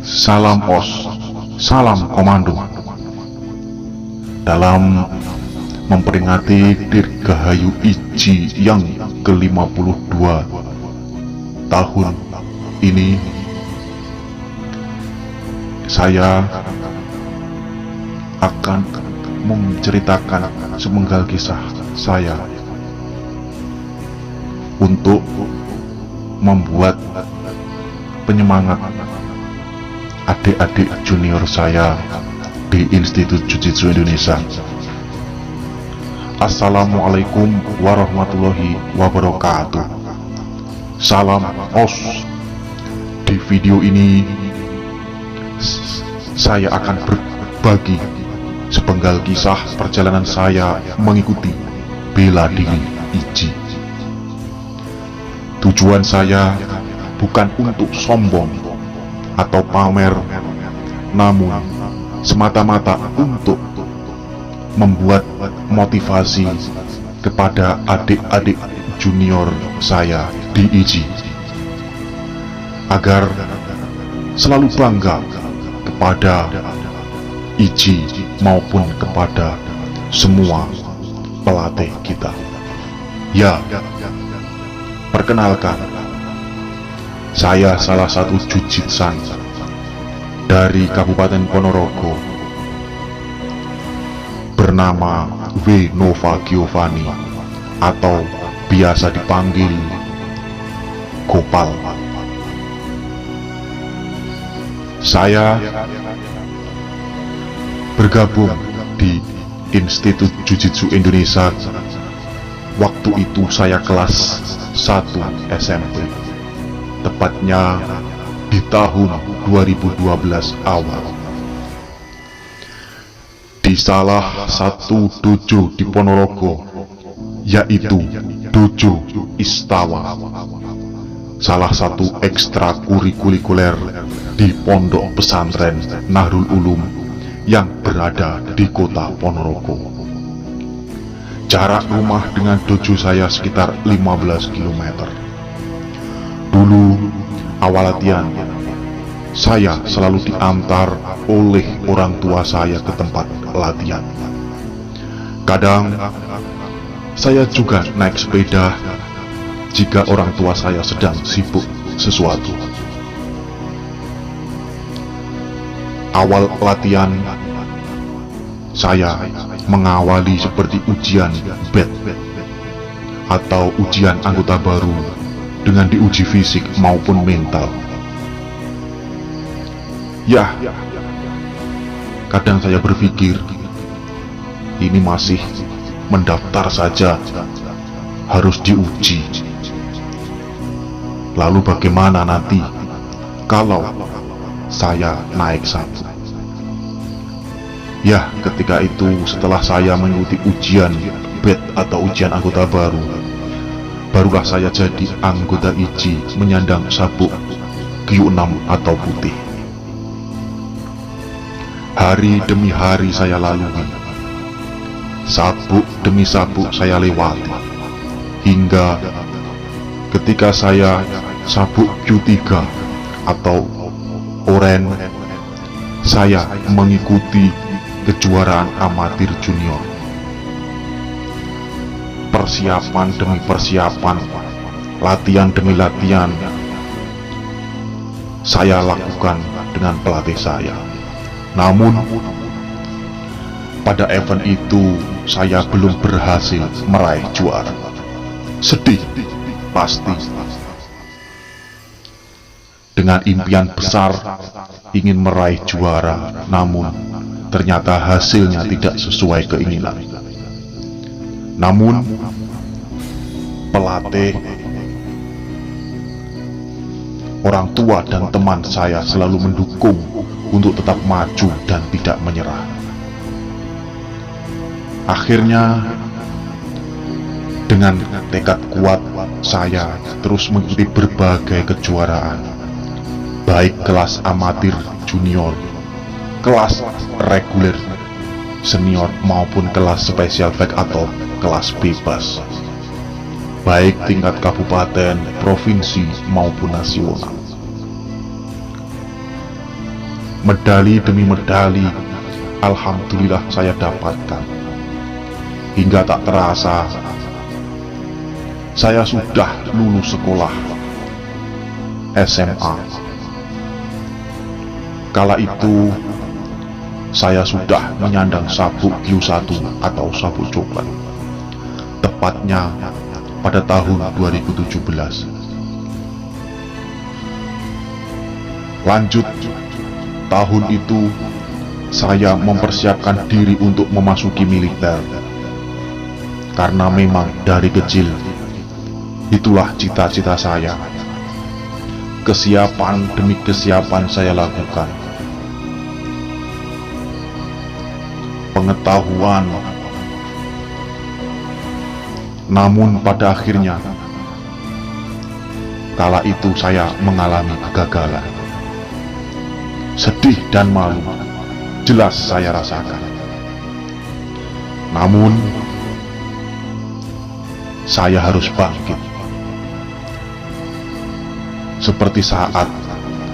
Salam OS, salam komando. Dalam memperingati Dirgahayu Iji yang ke-52 tahun ini, saya akan menceritakan sepenggal kisah saya untuk membuat penyemangat adik-adik junior saya di Institut Jujitsu Indonesia. Assalamualaikum warahmatullahi wabarakatuh. Salam OS. Di video ini saya akan berbagi sepenggal kisah perjalanan saya mengikuti bela diri Iji. Tujuan saya bukan untuk sombong atau pamer, namun semata-mata untuk membuat motivasi kepada adik-adik junior saya di Iji, agar selalu bangga kepada Iji maupun kepada semua pelatih kita. Ya, perkenalkan, saya salah satu jujitsan dari Kabupaten Ponorogo bernama W. Nova Giovanni atau biasa dipanggil Gopal. Saya bergabung di Institut Jujitsu Indonesia. Waktu itu saya kelas 1 SMP, tepatnya di tahun 2012 awal, di salah satu dojo di Ponorogo, yaitu Dojo Istawa, salah satu ekstrakurikuler di pondok pesantren Nahrul Ulum yang berada di kota Ponorogo. Jarak rumah dengan dojo saya sekitar 15 km. Dulu awal latihan, saya selalu diantar oleh orang tua saya ke tempat latihan. Kadang saya juga naik sepeda jika orang tua saya sedang sibuk sesuatu. Awal latihan, saya mengawali seperti ujian BET atau ujian anggota baru dengan diuji fisik maupun mental. Ya, kadang saya berpikir ini masih mendaftar saja, harus diuji. Lalu bagaimana nanti kalau saya naik satu? Ya, ketika itu setelah saya mengikuti ujian BET atau ujian anggota baru, barulah saya jadi anggota Iji menyandang sabuk Q6 atau putih. Hari demi hari saya lalui, sabuk demi sabuk saya lewati, hingga ketika saya sabuk Q3 atau oren, saya mengikuti kejuaraan amatir junior. Persiapan demi persiapan, latihan demi latihan, saya lakukan dengan pelatih saya. Namun, pada event itu saya belum berhasil meraih juara. Sedih, pasti. Dengan impian besar ingin meraih juara, namun ternyata hasilnya tidak sesuai keinginan. Namun, pelatih, orang tua dan teman saya selalu mendukung untuk tetap maju dan tidak menyerah. Akhirnya, dengan tekad kuat, saya terus mengikuti berbagai kejuaraan, baik kelas amatir junior, kelas reguler senior maupun kelas special back atau kelas bebas, baik tingkat kabupaten, provinsi maupun nasional. Medali demi medali, alhamdulillah saya dapatkan. Hingga tak terasa, saya sudah lulus sekolah SMA. Kala itu, saya sudah menyandang sabuk Q1 atau sabuk coklat. Tepatnya pada tahun 2017. Lanjut, tahun itu saya mempersiapkan diri untuk memasuki militer. Karena memang dari kecil, itulah cita-cita saya. Kesiapan demi kesiapan saya lakukan. Pengetahuan, namun pada akhirnya kala itu saya mengalami kegagalan. Sedih dan malu jelas saya rasakan. Namun saya harus bangkit. Seperti saat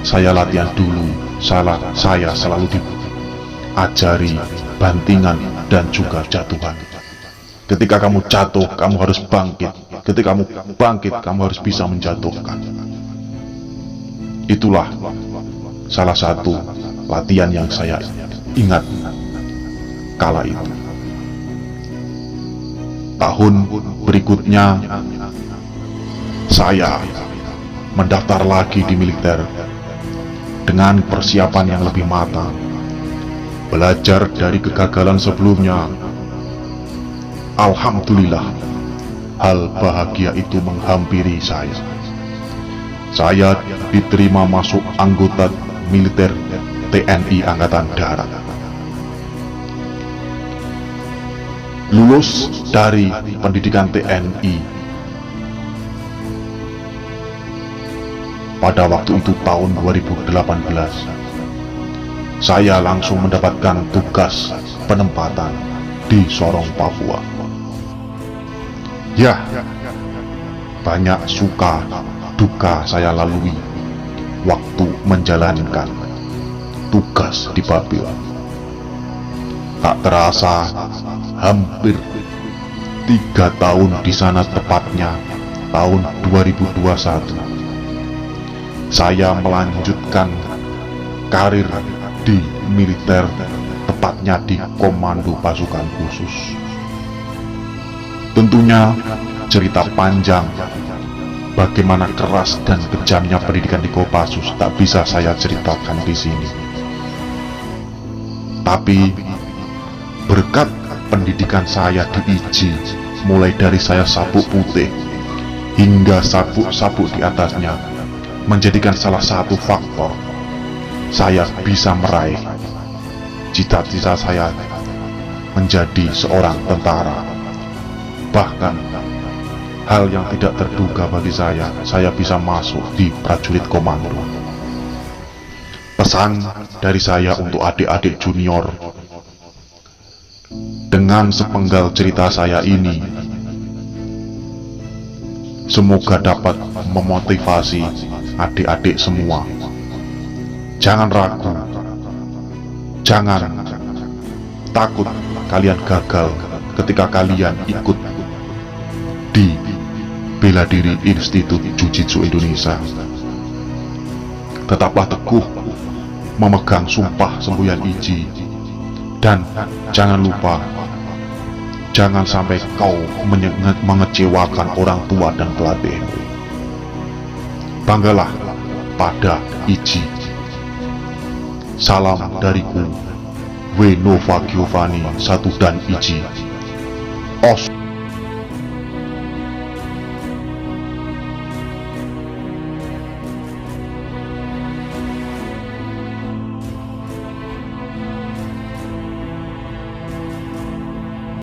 saya latihan dulu, saya selalu diajari bantingan dan juga jatuhan. Ketika kamu jatuh, kamu harus bangkit. Ketika kamu bangkit, kamu harus bisa menjatuhkan. Itulah salah satu latihan yang saya ingat kala itu. Tahun berikutnya, saya mendaftar lagi di militer dengan persiapan yang lebih matang. Belajar dari kegagalan sebelumnya. Alhamdulillah, hal bahagia itu menghampiri saya. Saya diterima masuk anggota militer TNI Angkatan Darat. Lulus dari pendidikan TNI pada waktu itu tahun 2018. Saya langsung mendapatkan tugas penempatan di Sorong, Papua. Ya, banyak suka duka saya lalui waktu menjalankan tugas di Papua. Tak terasa hampir 3 tahun di sana, tepatnya tahun 2021. Saya melanjutkan karir di militer, tepatnya di Komando Pasukan Khusus. Tentunya cerita panjang bagaimana keras dan kejamnya pendidikan di Kopassus tak bisa saya ceritakan di sini. Tapi berkat pendidikan saya di IJI, mulai dari saya sabuk putih hingga sabuk-sabuk di atasnya, menjadikan salah satu faktor saya bisa meraih cita-cita saya menjadi seorang tentara. Bahkan hal yang tidak terduga bagi saya bisa masuk di prajurit komando. Pesan dari saya untuk adik-adik junior, dengan sepenggal cerita saya ini, semoga dapat memotivasi adik-adik semua. Jangan ragu, jangan takut kalian gagal ketika kalian ikut di bela diri Institut Jiu-Jitsu Indonesia. Tetaplah teguh memegang sumpah semboyan IJI, dan jangan lupa, jangan sampai kau mengecewakan orang tua dan pelatih. Banggalah pada IJI. Salam dariku, W. Nova Giovanni 1 dan IJI. Os.